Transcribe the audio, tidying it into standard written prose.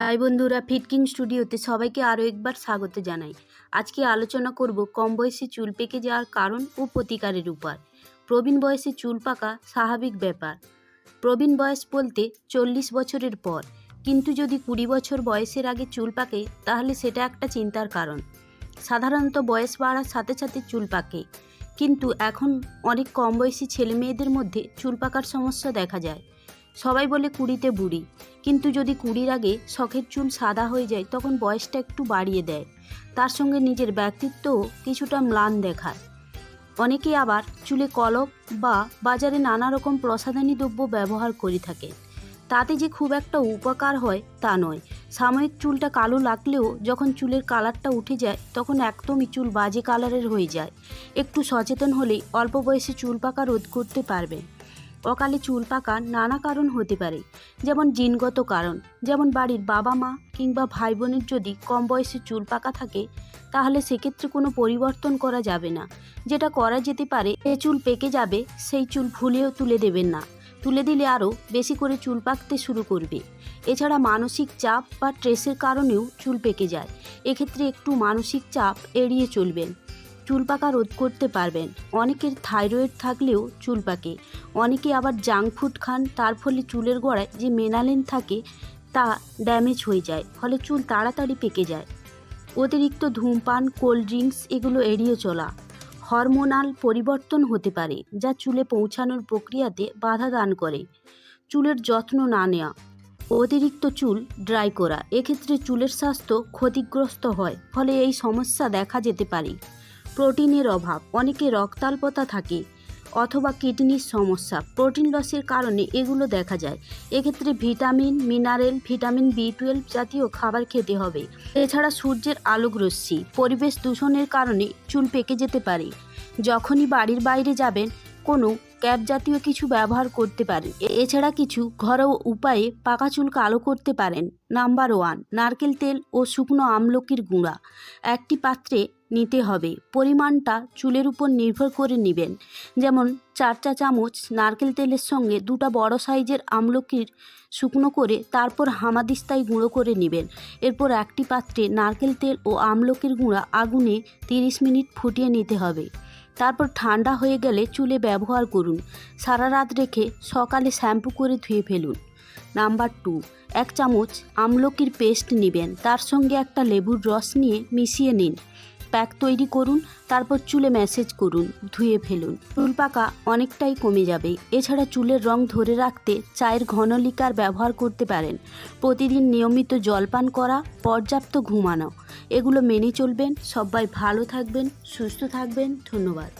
High বন্ধুরা, ফিটকিং স্টুডিওতে সবাইকে আরও একবার স্বাগত জানাই। আজকে আলোচনা করব কম বয়সে চুল পেকে যাওয়ার কারণ ও প্রতিকারের উপায়। প্রবীণ বয়সে চুল পাকা স্বাভাবিক ব্যাপার। প্রবীণ বয়স বলতে 40 বছরের পর, কিন্তু যদি 20 বছর বয়সের আগে চুল পাকে তাহলে সেটা একটা চিন্তার কারণ। সাধারণত বয়স বাড়ার সাথে সাথে চুল পাকে, কিন্তু এখন অনেক কম বয়সী ছেলে মেয়েদের মধ্যে চুল পাকার সমস্যা দেখা যায়। সবাই বলে 20তে বুড়ি, কিন্তু যদি 20-র আগে শখের চুল সাদা হয়ে যায় তখন বয়সটা একটু বাড়িয়ে দেয়, তার সঙ্গে নিজের ব্যক্তিত্বও কিছুটা ম্লান দেখায়। অনেকেই আবার চুলে কলপ বা বাজারে নানা রকম প্রসাধনী দ্রব্য ব্যবহার করে থাকে, তাতে যে খুব একটা উপকার হয় তা নয়। সাময়িক চুলটা কালো লাগলেও যখন চুলের কালারটা উঠে যায় তখন একদমই চুল বাজে কালারের হয়ে যায়। একটু সচেতন হলেই অল্প বয়সে চুল পাকা রোধ করতে পারবে। অকালে চুল পাকার নানা কারণ হতে পারে, যেমন জিনগত কারণ, যেমন বাড়ির বাবা মা কিংবা ভাই বোনের যদি কম বয়সে চুল পাকা থাকে তাহলে সেক্ষেত্রে কোনো পরিবর্তন করা যাবে না। যেটা করা যেতে পারে, যে চুল পেকে যাবে সেই চুল ভুলেও তুলে দেবেন না, তুলে দিলে আরও বেশি করে চুল পাকতে শুরু করবে। এছাড়া মানসিক চাপ বা স্ট্রেসের কারণেও চুল পেকে যায়, এক্ষেত্রে একটু মানসিক চাপ এড়িয়ে চলবেন। চুল পাকা রোধ করতে পারবেন। অনেকের থাইরয়েড থাকলেও চুল পাকে, অনেকে আবার জাঙ্ক ফুড খান, তার ফলে চুলের গোড়ায় যে মেলানিন থাকে তা ড্যামেজ হয়ে যায়, ফলে চুল তাড়াতাড়ি পেকে যায়। অতিরিক্ত ধূমপান, কোল্ড ড্রিঙ্কস এগুলো এড়িয়ে চলা। হরমোনাল পরিবর্তন হতে পারে যা চুলে পৌঁছানোর প্রক্রিয়াতে বাধা দান করে। চুলের যত্ন না নেওয়া, অতিরিক্ত চুল ড্রাই করা, এক্ষেত্রে চুলের স্বাস্থ্য ক্ষতিগ্রস্ত হয়, ফলে এই সমস্যা দেখা যেতে পারে। প্রোটিনের অভাব, অনেকে রক্তাল্পতা থাকে অথবা কিডনির সমস্যা, প্রোটিন লসের কারণে এগুলো দেখা যায়। এক্ষেত্রে ভিটামিন, মিনারেল, ভিটামিন B12 জাতীয় খাবার খেতে হবে। এছাড়া সূর্যের আলোক রশ্মি, পরিবেশ দূষণের কারণে চুল পেকে যেতে পারে। যখনই বাড়ির বাইরে যাবেন কোনো ক্যাপ জাতীয় কিছু ব্যবহার করতে পারেন। এছাড়া কিছু ঘরোয়া উপায়ে পাকা চুল কালো করতে পারেন। নাম্বার 1, নারকেল তেল ও শুকনো আমলকির গুঁড়া একটি পাত্রে নিতে হবে। পরিমাণটা চুলের উপর নির্ভর করে নেবেন, যেমন 4 চা চামচ নারকেল তেলের সঙ্গে 2টা বড় সাইজের আমলকির শুকনো করে তারপর হামাদিস্তায় গুঁড়ো করে নেবেন। এরপর একটি পাত্রে নারকেল তেল ও আমলকির গুঁড়া আগুনে 30 মিনিট ফুটিয়ে নিতে হবে। তারপর ঠান্ডা হয়ে গেলে চুলে ব্যবহার করুন। সারা রাত রেখে সকালে শ্যাম্পু করে ধুয়ে ফেলুন। নাম্বার 2, 1 চামচ আমলকির পেস্ট নেবেন, তার সঙ্গে একটা লেবুর রস নিয়ে মিশিয়ে নিন। প্যাক তৈরি করুন, তারপর চুলে ম্যাসেজ করুন, ধুয়ে ফেলুন। চুল পাকা অনেকটাই কমে যাবে। এছাড়া চুলের রং ধরে রাখতে চায়ের ঘন লিকার ব্যবহার করতে পারেন। প্রতিদিন নিয়মিত জলপান করা, পর্যাপ্ত ঘুমানো, এগুলো মেনে চলবেন। সবাই ভালো থাকবেন, সুস্থ থাকবেন। ধন্যবাদ।